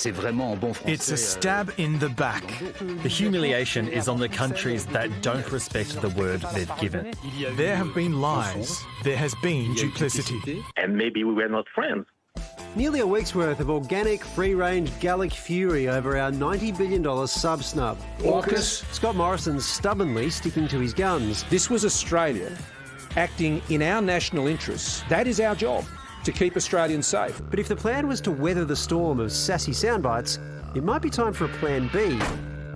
It's a stab in the back. The humiliation is on the countries that don't respect the word they've given. There have been lies. There has been duplicity. And maybe we were not friends. Nearly a week's worth of organic, free-range Gallic fury over our $90 billion sub-snub. AUKUS. Scott Morrison's stubbornly sticking to his guns. This was Australia acting in our national interests. That is our job, to keep Australians safe. But if the plan was to weather the storm of sassy soundbites, it might be time for a plan B.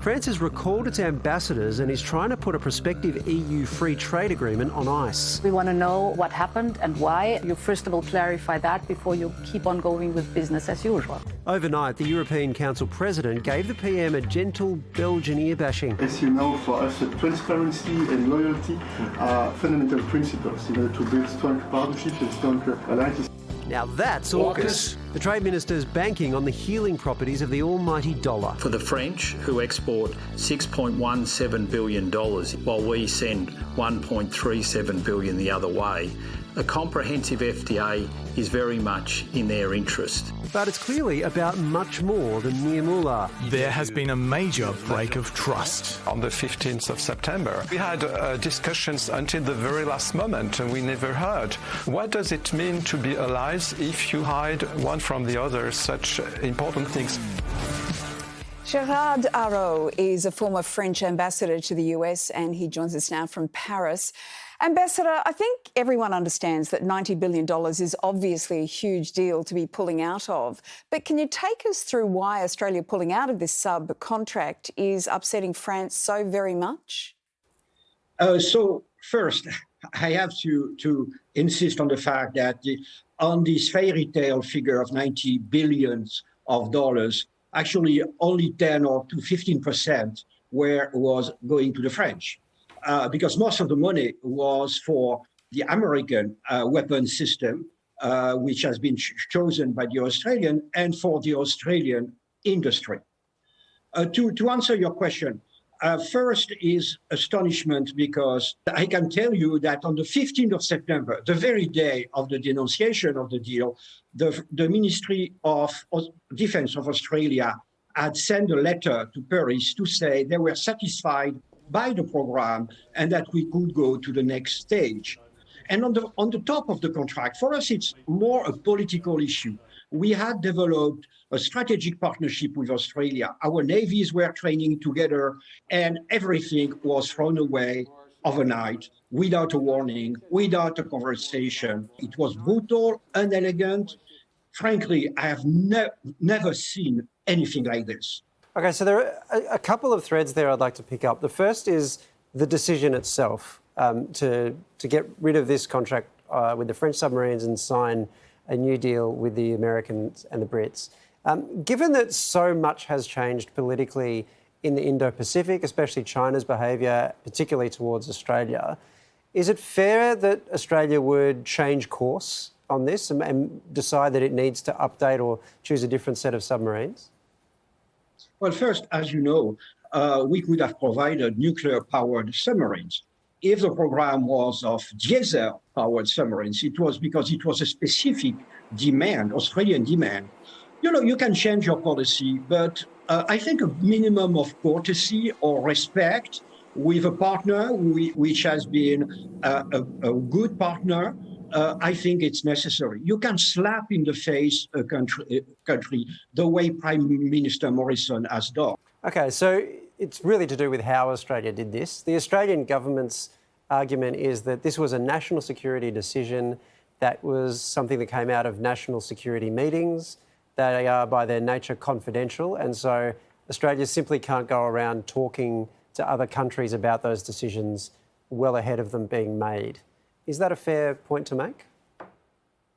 France has recalled its ambassadors and is trying to put a prospective EU free trade agreement on ice. We want to know what happened and why. You first of all clarify that before you keep on going with business as usual. Overnight, the European Council President gave the PM a gentle Belgian ear-bashing. As you know, for us, transparency and loyalty are fundamental principles in order to build strong partnerships and strong alliances. Now that's AUKUS. The Trade Minister's banking on the healing properties of the almighty dollar. For the French, who export $6.17 billion while we send $1.37 billion the other way, a comprehensive FTA is very much in their interest. But it's clearly about much more than mere moolah. There has been a major break of trust. On the 15th of September, we had discussions until the very last moment and we never heard. What does it mean to be allies if you hide one from the other such important things? Gérard Araud is a former French ambassador to the US and he joins us now from Paris. Ambassador, I think everyone understands that $90 billion is obviously a huge deal to be pulling out of. But can you take us through why Australia pulling out of this sub-contract is upsetting France so very much? So first, I have to insist on the fact that on this fairy tale figure of $90 billion, actually only 10 or to 15% was going to the French. Because most of the money was for the American weapon system, which has been chosen by the Australian, and for the Australian industry. To answer your question, first is astonishment, because I can tell you that on the 15th of September, the very day of the denunciation of the deal, the Ministry of Defence of Australia had sent a letter to Paris to say they were satisfied by the program and that we could go to the next stage. And on the top of the contract, for us, it's more a political issue. We had developed a strategic partnership with Australia. Our navies were training together and everything was thrown away overnight without a warning, without a conversation. It was brutal, unelegant. Frankly, I have never seen anything like this. OK, so there are a couple of threads there I'd like to pick up. The first is the decision itself to get rid of this contract with the French submarines and sign a new deal with the Americans and the Brits. Given that so much has changed politically in the Indo-Pacific, especially China's behaviour, particularly towards Australia, is it fair that Australia would change course on this and decide that it needs to update or choose a different set of submarines? Well, first, as you know, we could have provided nuclear-powered submarines. If the program was of diesel-powered submarines, it was because it was a specific demand, Australian demand. You know, you can change your policy, but I think a minimum of courtesy or respect with a partner which has been a good partner, I think it's necessary. You can slap in the face a country the way Prime Minister Morrison has done. OK, so it's really to do with how Australia did this. The Australian government's argument is that this was a national security decision, that was something that came out of national security meetings. They are, by their nature, confidential, and so Australia simply can't go around talking to other countries about those decisions well ahead of them being made. Is that a fair point to make?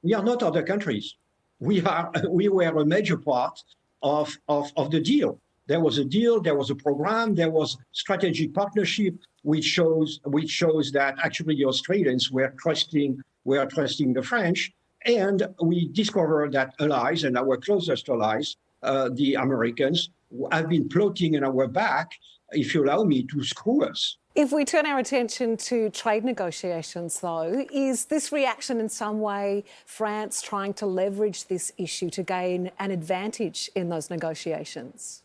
We are not other countries. We were a major part of the deal. There was a deal, there was a program, there was strategic partnership, which shows that actually the Australians were trusting the French. And we discovered that allies, and our closest allies, the Americans, have been plotting in our back if you allow me, to screw us. If we turn our attention to trade negotiations, though, is this reaction in some way France trying to leverage this issue to gain an advantage in those negotiations?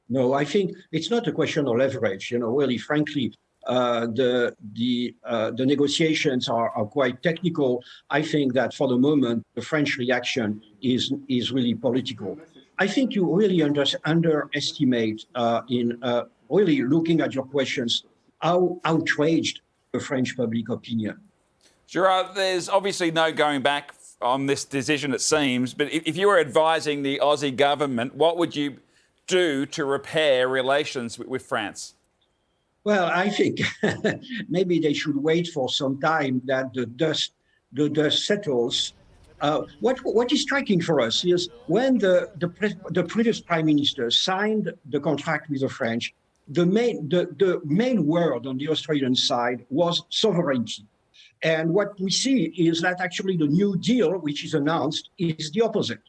No, I think it's not a question of leverage. Really, frankly, the negotiations are quite technical. I think that for the moment, the French reaction is really political. I think you really underestimate in really looking at your questions how outraged the French public opinion. Gerard, there's obviously no going back on this decision, it seems, but if you were advising the Aussie government, what would you do to repair relations with France? Well, I think maybe they should wait for some time that the dust settles. What is striking for us is when the previous prime minister signed the contract with the French, the main word on the Australian side was sovereignty. And what we see is that actually the New Deal, which is announced, is the opposite.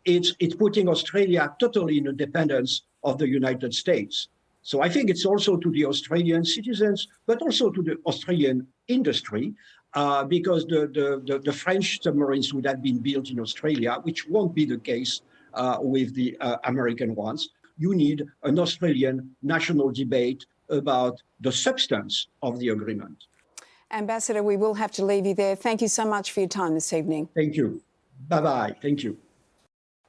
It's putting Australia totally in the dependence of the United States. So I think it's also to the Australian citizens, but also to the Australian industry, because the French submarines would have been built in Australia, which won't be the case with the American ones. You need an Australian national debate about the substance of the agreement. Ambassador, we will have to leave you there. Thank you so much for your time this evening. Thank you. Bye-bye. Thank you.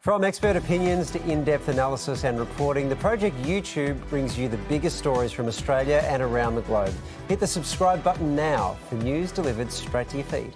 From expert opinions to in-depth analysis and reporting, the Project YouTube brings you the biggest stories from Australia and around the globe. Hit the subscribe button now for news delivered straight to your feed.